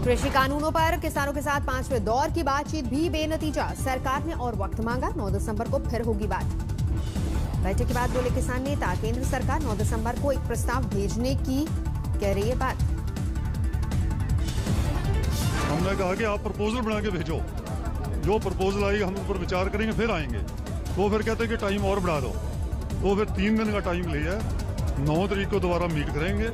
कृषि कानूनों पर किसानों के साथ 5वें दौर की बातचीत भी बेनतीजा। सरकार ने और वक्त मांगा, 9 दिसंबर को फिर होगी बात। बैठक के बाद बोले किसान नेता, केंद्र सरकार 9 दिसंबर को एक प्रस्ताव भेजने की कह रही है बात। हमने कहा कि आप प्रपोजल बना के भेजो, जो प्रपोजल आएगी हम उन पर विचार करेंगे, फिर आएंगे। वो फिर कहते हैं कि टाइम और बढ़ा दो, तो फिर 3 दिन का टाइम लिया है। 9 तारीख को दोबारा मीट करेंगे।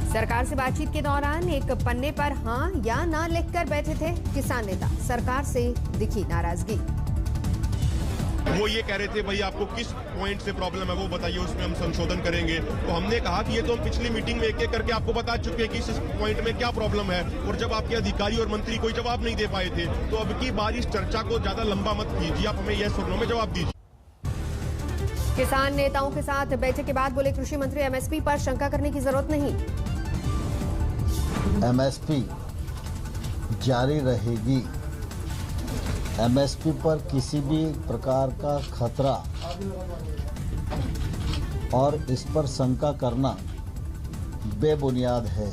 सरकार से बातचीत के दौरान एक पन्ने पर हाँ या ना लिखकर बैठे थे किसान नेता। सरकार से दिखी नाराजगी। वो ये कह रहे थे भाई आपको किस पॉइंट से प्रॉब्लम है वो बताइए, उसमें हम संशोधन करेंगे। तो हमने कहा कि ये तो हम पिछली मीटिंग में एक एक करके आपको बता चुके हैं कि इस पॉइंट में क्या प्रॉब्लम है, और जब आपके अधिकारी और मंत्री कोई जवाब नहीं दे पाए थे, तो अब की बार इस चर्चा को ज्यादा लंबा मत कीजिए, आप हमें यस और नो में जवाब दीजिए। किसान नेताओं के साथ बैठक के बाद बोले कृषि मंत्री, एमएसपी पर शंका करने की जरूरत नहीं। एमएसपी जारी रहेगी। एमएसपी पर किसी भी प्रकार का खतरा और इस पर शंका करना बेबुनियाद है।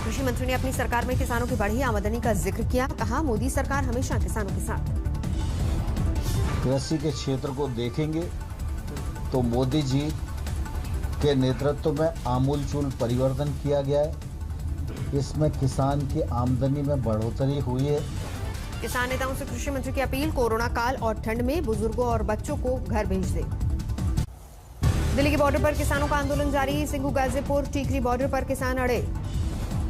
कृषि मंत्री ने अपनी सरकार में किसानों की बढ़ी आमदनी का जिक्र किया। कहा, मोदी सरकार हमेशा किसानों के साथ। कृषि के क्षेत्र को देखेंगे तो मोदी जी के नेतृत्व में आमूलचूल परिवर्तन किया गया है। इसमें किसान की आमदनी में बढ़ोतरी हुई है। किसान नेताओं से कृषि मंत्री की अपील, कोरोना काल और ठंड में बुजुर्गों और बच्चों को घर भेज दे। दिल्ली के बॉर्डर पर किसानों का आंदोलन जारी। सिंघू गाजीपुर टीकरी बॉर्डर पर किसान अड़े।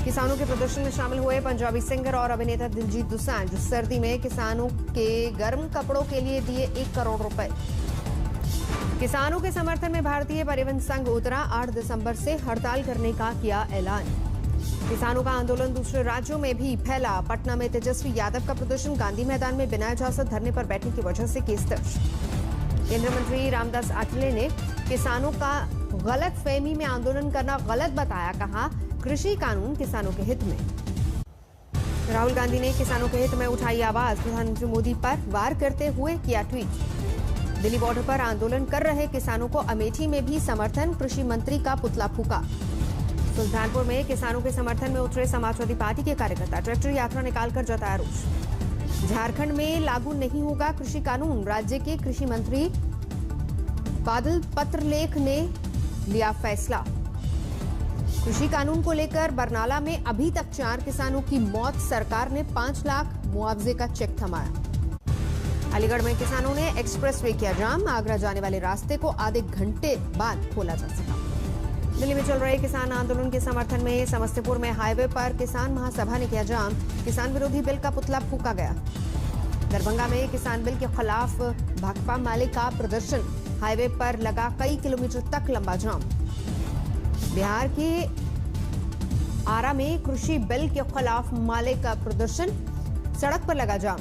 किसानों के प्रदर्शन में शामिल हुए पंजाबी सिंगर और अभिनेता दिलजीत दोसांझ। सर्दी में किसानों के गर्म कपड़ों के लिए दिए 1 करोड़ रुपए। किसानों के समर्थन में भारतीय परिवहन संघ उतरा। 8 दिसंबर से हड़ताल करने का किया ऐलान। किसानों का आंदोलन दूसरे राज्यों में भी फैला। पटना में तेजस्वी यादव का प्रदर्शन। गांधी मैदान में बिना इजाजत धरने पर बैठने की वजह से केस दर्ज। केंद्रीय मंत्री रामदास आठवले ने किसानों का गलत फहमी में आंदोलन करना गलत बताया। कहा, कृषि कानून किसानों के हित में। राहुल गांधी ने किसानों के हित में उठाई आवाज। प्रधानमंत्री मोदी पर वार करते हुए किया ट्वीट। दिल्ली बॉर्डर पर आंदोलन कर रहे किसानों को अमेठी में भी समर्थन। कृषि मंत्री का पुतला फूका। सुल्तानपुर में किसानों के समर्थन में उतरे समाजवादी पार्टी के कार्यकर्ता। ट्रैक्टर यात्रा निकालकर जताया रोष। झारखंड में लागू नहीं होगा कृषि कानून। राज्य के कृषि मंत्री बादल पत्रलेख ने लिया फैसला। कृषि कानून को लेकर बरनाला में अभी तक 4 किसानों की मौत। सरकार ने 5 लाख मुआवजे का चेक थमाया। अलीगढ़ में किसानों ने एक्सप्रेसवे किया जाम। आगरा जाने वाले रास्ते को आधे घंटे बाद खोला जा सका। दिल्ली में चल रहे किसान आंदोलन के समर्थन में समस्तीपुर में हाईवे पर किसान महासभा ने किया जाम। किसान विरोधी बिल का पुतला फूका गया। दरभंगा में किसान बिल के खिलाफ भाकपा माले का प्रदर्शन। हाईवे पर लगा कई किलोमीटर तक लंबा जाम। बिहार के आरा में कृषि बिल के खिलाफ माले का प्रदर्शन, सड़क पर लगा जाम।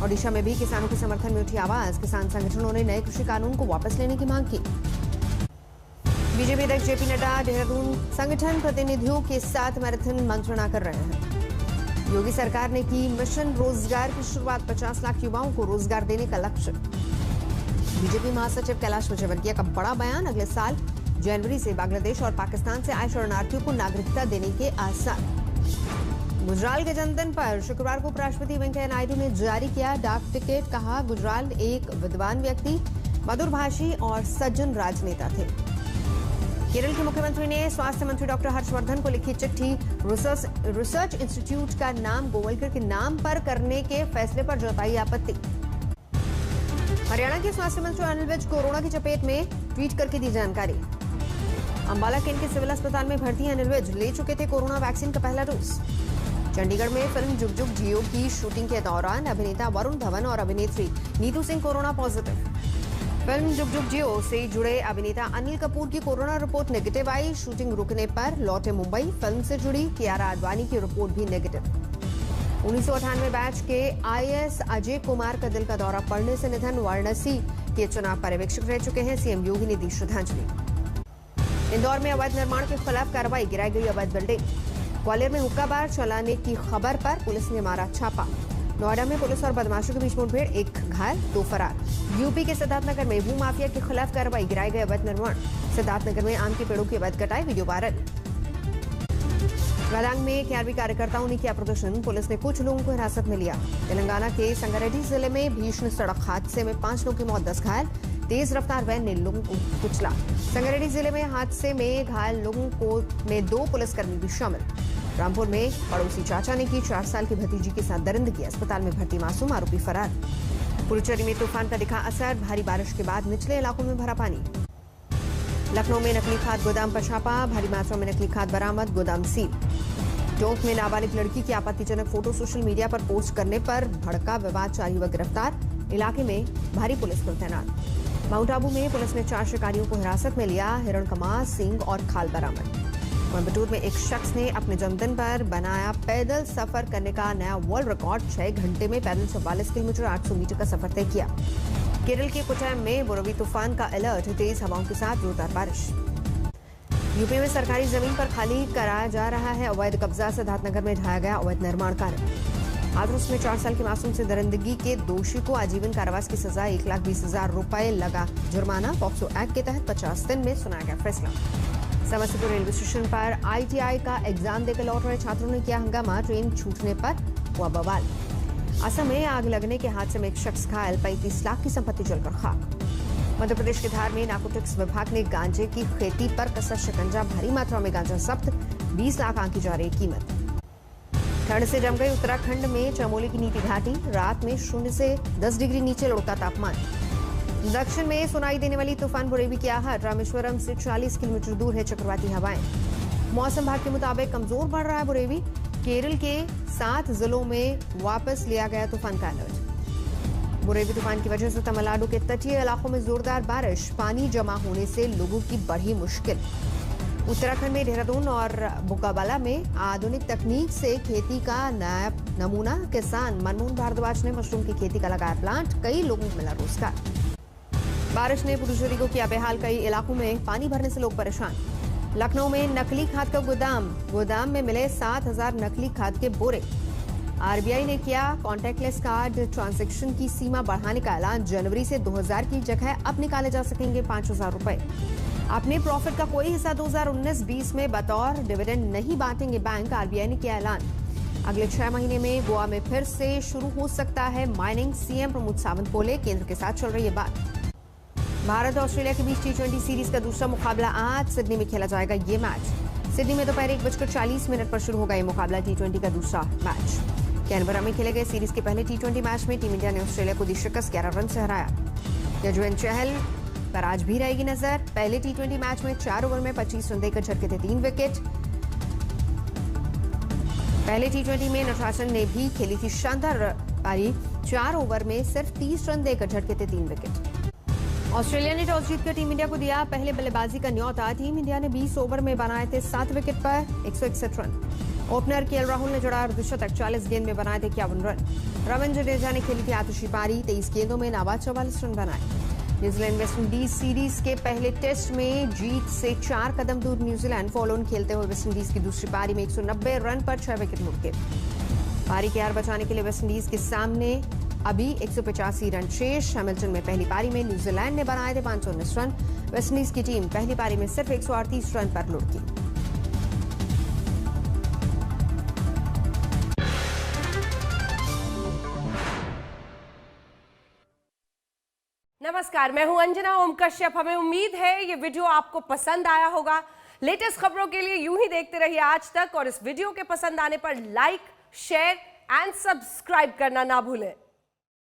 ओडिशा में भी किसानों के समर्थन में उठी आवाज। किसान संगठनों ने नए कृषि कानून को वापस लेने की मांग की। बीजेपी अध्यक्ष जेपी नड्डा देहरादून संगठन प्रतिनिधियों के साथ मैराथन मंत्रणा कर रहे हैं। योगी सरकार ने की मिशन रोजगार की शुरुआत। 50 लाख युवाओं को रोजगार देने का लक्ष्य। बीजेपी महासचिव कैलाश विजयवर्गीय का बड़ा बयान। अगले साल जनवरी से बांग्लादेश और पाकिस्तान से आए शरणार्थियों को नागरिकता देने के आसार। गुजराल के जन्मदिन पर शुक्रवार को उपराष्ट्रपति वेंकैया नायडू ने जारी किया डाक टिकट। कहा, गुजराल एक विद्वान व्यक्ति, मधुरभाषी और सज्जन राजनेता थे। केरल के मुख्यमंत्री ने स्वास्थ्य मंत्री डॉक्टर हर्षवर्धन को लिखी चिट्ठी। रिसर्च इंस्टीट्यूट का नाम गोवलकर के नाम पर करने के फैसले पर जताई आपत्ति। हरियाणा के स्वास्थ्य मंत्री अनिल विज कोरोना की चपेट में, ट्वीट करके दी जानकारी। अंबाला कैंट के सिविल अस्पताल में भर्ती अनिल विज ले चुके थे कोरोना वैक्सीन का पहला डोज। चंडीगढ़ में फिल्म जुग जुग जियो की शूटिंग के दौरान अभिनेता वरुण धवन और अभिनेत्री Neetu Singh corona positive. Film जुग जुग जियो से जुड़े अभिनेता अनिल कपूर की कोरोना रिपोर्ट नेगेटिव आई। शूटिंग रुकने पर लौटे मुंबई। फिल्म से जुड़ी कियारा आडवाणी की रिपोर्ट भी नेगेटिव। 1998 बैच के आईएएस अजय कुमार का दिल का दौरा पड़ने से निधन। वाराणसी के चुनाव पर्यवेक्षक रह चुके हैं। सीएम योगी ने दी श्रद्धांजलि। इंदौर में अवैध निर्माण के खिलाफ कार्रवाई। गिराई गई अवैध बिल्डिंग। ग्वालियर में हुक्का बार चलाने की खबर पर पुलिस ने मारा छापा। नोएडा में पुलिस और बदमाशों के बीच मुठभेड़, 1 घायल 2 फरार। यूपी के सिद्धार्थनगर में भू माफिया के खिलाफ कार्रवाई। गिराए गए अवैध निर्माण। सिद्धार्थनगर में आम के पेड़ों की अवैध कटाई, वीडियो वायरल। गदांग में केआरबी कार्यकर्ताओं ने किया प्रदर्शन, पुलिस ने कुछ लोगों को हिरासत में लिया। तेलंगाना के संगारेड्डी जिले में भीषण सड़क हादसे में 5 लोगों की मौत, 10 घायल। तेज रफ्तार वैन ने लोगों को कुचला। संगारेड्डी जिले में हादसे में घायल लोगों में 2 पुलिसकर्मी भी शामिल। रामपुर में पड़ोसी चाचा ने की 4 साल की भतीजी के साथ दरिंदगी, अस्पताल में भर्ती मासूम, आरोपी फरार। पुडुचेरी में तूफान का दिखा असर, भारी बारिश के बाद निचले इलाकों में भरा पानी। लखनऊ में नकली खाद गोदाम पर छापा, भारी मात्रा में नकली खाद बरामद, गोदाम सील। टोंक में नाबालिग लड़की की आपत्तिजनक फोटो सोशल मीडिया पर पोस्ट करने पर भड़का विवाद, 4 युवक गिरफ्तार, इलाके में भारी पुलिस बल तैनात। माउंट आबू में पुलिस ने 4 शिकारियों को हिरासत में लिया, हिरण कमास, सींग और खाल बरामद। कोयम्बटूर में एक शख्स ने अपने जन्मदिन पर बनाया पैदल सफर करने का नया वर्ल्ड रिकॉर्ड, 6 घंटे में पैदल 44 किलोमीटर 800 मीटर का सफर तय किया। केरल के कोट्टायम में बुरेवी तूफान का अलर्ट, तेज हवाओं के साथ जोरदार बारिश। यूपी में सरकारी जमीन पर खाली कराया जा रहा है अवैध कब्जा, सिद्धार्थनगर में ढाया गया अवैध निर्माण कार्य। हाथरस में 4 साल के मासूम से दरिंदगी के दोषी को आजीवन कारावास की सजा, 1,20,000 रुपए लगा जुर्माना। पॉक्सो एक्ट के तहत 50 दिन में सुनाया गया फैसला। समस्तीपुर रेलवे स्टेशन पर ITI का एग्जाम देकर लौट रहे छात्रों ने किया हंगामा, ट्रेन छूटने पर हुआ बवाल। असम में आग लगने के हादसे में एक शख्स घायल, 35 लाख की संपत्ति जलकर खाक। मध्य प्रदेश के धार में नारकोटिक्स विभाग ने गांजे की खेती पर कसा शिकंजा, भारी मात्रा में गांजा जब्त, 20 लाख आंकी जा रही कीमत। ठंड से जम गई उत्तराखंड में चमोली की नीति घाटी, रात में 0 से 10 डिग्री नीचे लुढ़का तापमान। दक्षिण में सुनाई देने वाली तूफान बुरेवी की आहट, रामेश्वरम से 40 किलोमीटर दूर है चक्रवाती हवाएं। मौसम विभाग के मुताबिक कमजोर बढ़ रहा है बुरेवी, केरल के 7 जिलों में वापस लिया गया तूफान का अलर्ट। बुरेवी तूफान की वजह से तमिलनाडु के तटीय इलाकों में जोरदार बारिश, पानी जमा होने से लोगों की बढ़ी मुश्किल। उत्तराखंड में देहरादून और बुकाबाला में आधुनिक तकनीक से खेती का नया नमूना, किसान मनमोहन भारद्वाज ने मशरूम की खेती का लगाया प्लांट, कई लोगों को मिला रोजगार। बारिश ने पुडुचेरी को किया बेहाल, कई इलाकों में पानी भरने से लोग परेशान। लखनऊ में नकली खाद का गोदाम में मिले 7,000 नकली खाद के बोरे। RBI ने किया कॉन्टैक्टलेस कार्ड ट्रांजैक्शन की सीमा बढ़ाने का ऐलान, जनवरी से 2,000 की जगह अब निकाले जा सकेंगे 5,000 रुपए। अपने प्रॉफिट का कोई हिस्सा 2019-20 में बतौर डिविडेंड नहीं बांटेंगे बैंक, RBI ने किया ऐलान। अगले 6 महीने में गोवा में फिर से शुरू हो सकता है माइनिंग, CM प्रमोद सावंत बोले, केंद्र के साथ चल रही है बात। भारत और ऑस्ट्रेलिया के बीच T20 सीरीज का दूसरा मुकाबला आज सिडनी में खेला जाएगा। ये मैच सिडनी में दोपहर 1:40 पर शुरू होगा। ये मुकाबला T20 का दूसरा मैच। कैनबरा में खेले गए सीरीज के पहले T20 मैच में टीम इंडिया ने ऑस्ट्रेलिया को दी शिकस्त, 11 रन से हराया। यजुवेंद्र चहल पर आज भी रहेगी नजर। पहले T20 मैच में 4 ओवर में 25 रन देकर झटके थे 3 विकेट। पहले T20 में नटराजन ने भी खेली थी शानदार पारी, 4 ओवर में सिर्फ 30 रन देकर झटके थे 3 विकेट। ऑस्ट्रेलिया ने टॉस जीतकर टीम इंडिया को दिया पहले बल्लेबाजी का न्यौता। टीम इंडिया ने 20 ओवर में बनाए थे 7 विकेट पर 161 रन। ओपनर KL राहुल ने जड़ा अर्धशतक, 40 गेंद में बनाए थे 51 रन। रविंद्र जडेजा ने खेली थी आतिशी पारी, 23 गेंदों में नाबाद 44 रन बनाए। न्यूजीलैंड वेस्ट इंडीज सीरीज के पहले टेस्ट में जीत से 4 कदम दूर न्यूजीलैंड, फॉलो ऑन खेलते हुए वेस्ट इंडीज की दूसरी पारी में 190 रन पर 6 विकेट लुढ़के। पारी की हार बचाने के लिए वेस्ट इंडीज के सामने अभी 185 रन शेष। हैमिल्टन में पहली पारी में न्यूजीलैंड ने बनाए थे 519 रन। वेस्ट इंडीज की टीम पहली पारी में सिर्फ 138 रन पर लुढ़की। नमस्कार, मैं हूं अंजना ओम कश्यप। हमें उम्मीद है ये वीडियो आपको पसंद आया होगा। लेटेस्ट खबरों के लिए यूं ही देखते रहिए आज तक, और इस वीडियो के पसंद आने पर लाइक, शेयर एंड सब्सक्राइब करना ना भूलें।